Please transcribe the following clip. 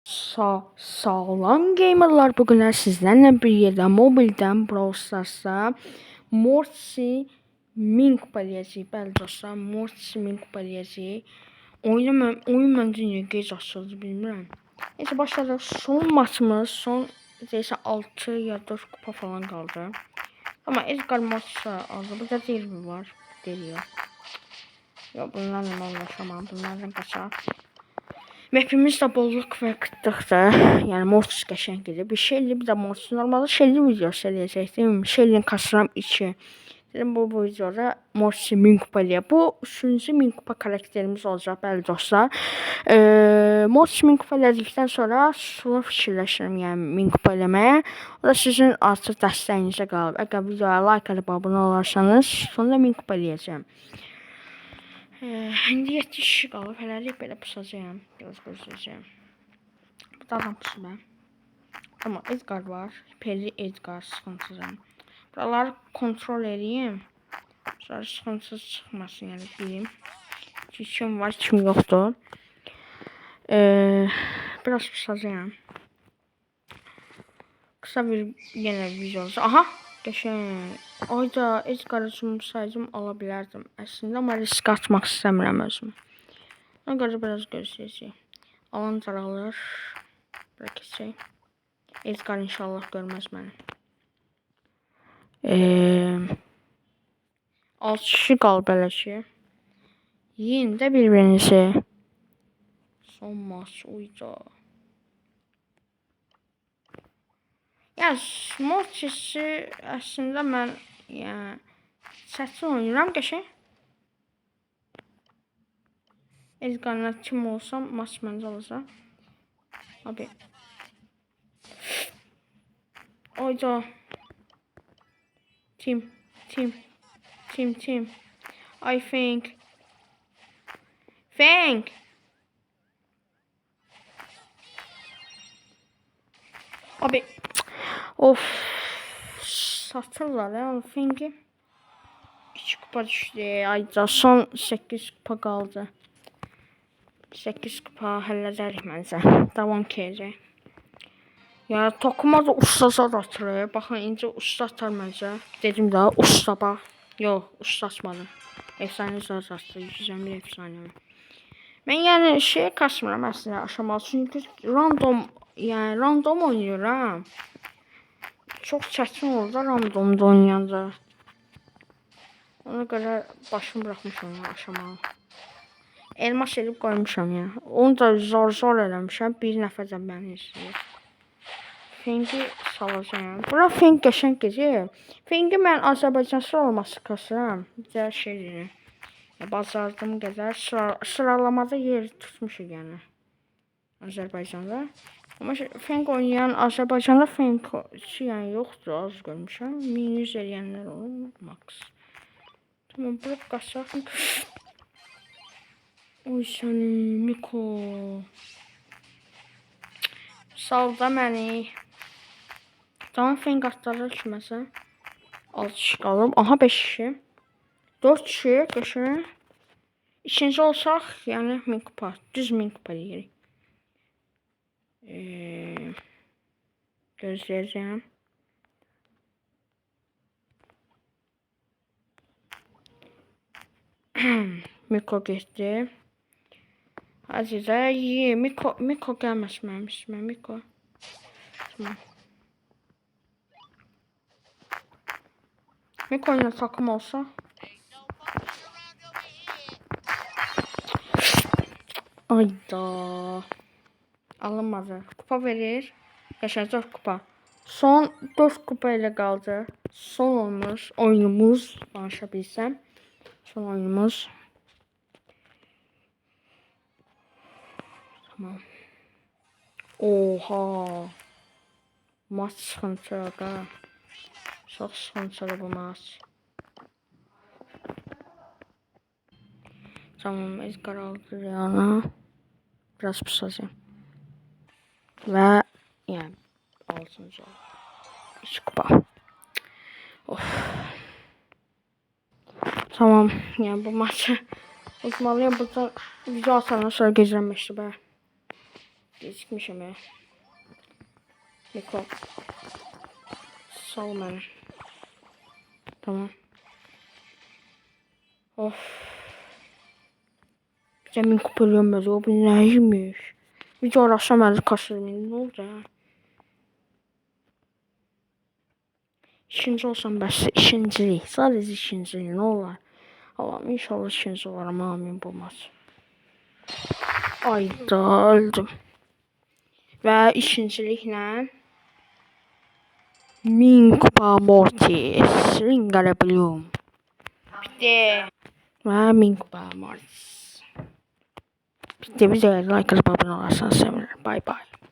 Sağlam gamerlar, bugünler sizlerle bir yerdə mobildən Brawl Stars'da Mortis min kupalıyacaq. Bəli dostlar, Mortis min kupalıyacaq. Oyun məncə niyə gec açıldı bilmirəm. Neyse başladıq. Son maçımız, son deyəsə 6 ya 4 kupa falan qaldı. Ama Edgar Mortis'a aldı. Burada Derby var. Deliyor. Yok, bunlarla uğraşamam. Bunlarla kaçar. Map'imiz de bolluk ve kıtlıqdır. Yəni Mortis qəşəngdir. Bir Shelly, bir də Mortis. Normalde Shelly videosu eləyəcəkdim. Shelly'nin kasıram 2. Dedim bu videoda Mortis'i 1000 kupa eləyək. Bu 3-cü 1000 kupa karakterimiz olacaq, bəli dostlar. Mortis 1000 kupa elədikdən sonra sonra fikirləşirəm, yəni 1000 kupa eləməyə. O da sizin artıq dəstəyinizə qalıb. Əgər videoya like edib abunə olarsanız, sonra 1000 kupa eləyəcəm. İndi 7 kişi qalıb, hələlik belə pusacağım, biraz gözləyəcəm. Bu da adam pusu mən. Amma Edgar var, Perli Edgar sıxıntısızam. Buraları kontrol edeyim. Sonra sıxıntısız çıxmasın, yəni bilim. Kim var, kim yoxdur. Biraz pusacağım. Kısa bir yenə video olacaq. Aha! Qəşəng. Ayda Edgar üçün saydım ala bilərdim əslində, amma risk atmaq istəmirəm özüm. Ona görə biraz gözləyəcək. Alan daralır. Bırak keçək. Edgar inşallah görməz məni. 6 kişi qalıb elə ki. Yiyin də bir-birinizi. Son maç uyda. Ya Mortis'i əslində mən yəni çətin oynayıram qəşəng. Edgar'la kim olsam maç məncə olacaq. Abi. Oyda. Team. I think. Abi. Of. Satırlar ya Fink'i. 2 kupa düştü. Ayda son 8 kupa kaldı. 8 kupa həllədik məncə. Davam edəcək. Yəni Tokuma da ustaza da atır. Baxın incə usta atar məncə. Dedim də usta bax. Yox, usta atmadı. Efsane zaz atdı. 121 efsane. Mən yəni şey kasmıram əslində aşamalı. Çünki random oynuyorum. Çok çətin olur da randomda oynayanda. Ona görə başım bırakmışam aşamalı. Elmas edib koymuşam ya. Onu da zor eləmişəm. Bir nəfər də məni izləyir. Fengi salacağım. Bura Feng qəşəng gecir. Fengi mən Azərbaycan sıralaması kasıram. Bir də şey deyirəm. Bazardım qədər sıralamada yer tutmuşuq yəni. Azərbaycanda. Amma Feng oynayan Azərbaycanda Feng yəni yoxdur, az görmüşəm. 1100 eləyənlər olur max. Tamam, bırak qaçaq. Oy səni Miko. Salda məni. Tamam, Feng atlarlar kiməsə. 6 kişi qalıb. Aha 5 kişi. 4 kişi qəşəng. İkinci olsaq, yəni 1000 kupa. Düz 1000 kupa deyirik. Gözləyəcəm. Miko getdi. Hadi də ye. Miko gəlməsin mənim üstümə. Miko. Tamam. Miko ilə takım olsa. Ayda. Alınmadı. Kupa verir. Qəşəng 4 kupa. Son 4 kupa ilə qaldı. Son olmuş oyunumuz. Danışa bilsəm. Son oyunumuz. Tamam. Oha. Maç sıkıntı da. Çok sıkıntılı bu maç. Tamam, Edgar aldı yana. Biraz pusacağım. Ve yani 6. oldu. 2 kupa. Of. Tamam, yani bu maçı uzmanlıyım. Burada video atandan sonra gezeceğim işte be. Gecikmişim ya. Mikro. Sal beni. Tamam. Of. Zemin kupörüyorum o bu neymiş? Video uğraşsam əli kasırmayın. Ne oldu ya? İkinci olsam bəs ikincilik. Sadece ikincilik ne olur? Allah'ım inşallah ikinci olaram. Amin bulmaz. Ayda öldüm. Ve ikinciliklə 1000 kupa Mortis. Ringale Bloom. Bitti. Ve 1000 kupa Mortis. Bitti. Videoya like atıp abone olursanız sevinirim. Bye bye.